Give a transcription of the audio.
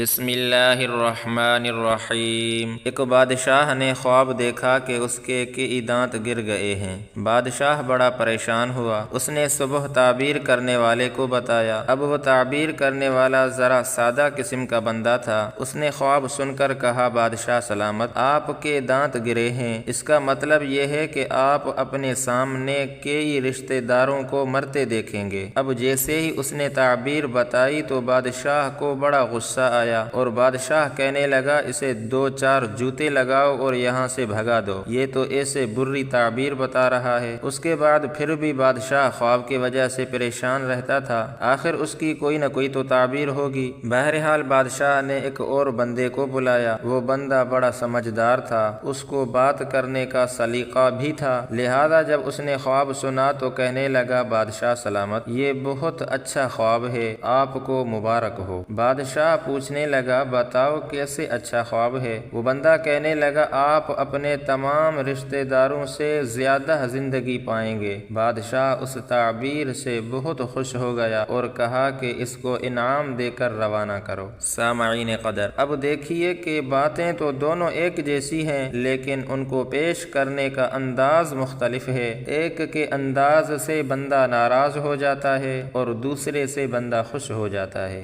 بسم اللہ الرحمن الرحیم۔ ایک بادشاہ نے خواب دیکھا کہ اس کے کئی دانت گر گئے ہیں۔ بادشاہ بڑا پریشان ہوا۔ اس نے صبح تعبیر کرنے والے کو بتایا۔ اب وہ تعبیر کرنے والا ذرا سادہ قسم کا بندہ تھا۔ اس نے خواب سن کر کہا، بادشاہ سلامت، آپ کے دانت گرے ہیں، اس کا مطلب یہ ہے کہ آپ اپنے سامنے کئی رشتہ داروں کو مرتے دیکھیں گے۔ اب جیسے ہی اس نے تعبیر بتائی تو بادشاہ کو بڑا غصہ آیا اور بادشاہ کہنے لگا، اسے 2-4 جوتے لگاؤ اور یہاں سے بھگا دو، یہ تو ایسے بری تعبیر بتا رہا ہے۔ اس کے بعد پھر بھی بادشاہ خواب کی وجہ سے پریشان رہتا تھا۔ آخر اس کی کوئی نہ کوئی تو تعبیر ہوگی۔ بہرحال بادشاہ نے ایک اور بندے کو بلایا۔ وہ بندہ بڑا سمجھدار تھا، اس کو بات کرنے کا سلیقہ بھی تھا، لہذا جب اس نے خواب سنا تو کہنے لگا، بادشاہ سلامت، یہ بہت اچھا خواب ہے، آپ کو مبارک ہو۔ بادشاہ پوچھنے لگا، بتاؤ کیسے اچھا خواب ہے؟ وہ بندہ کہنے لگا، آپ اپنے تمام رشتہ داروں سے زیادہ زندگی پائیں گے۔ بادشاہ اس تعبیر سے بہت خوش ہو گیا اور کہا کہ اس کو انعام دے کر روانہ کرو۔ سامعین قدر، اب دیکھیے کہ باتیں تو دونوں ایک جیسی ہیں لیکن ان کو پیش کرنے کا انداز مختلف ہے۔ ایک کے انداز سے بندہ ناراض ہو جاتا ہے اور دوسرے سے بندہ خوش ہو جاتا ہے۔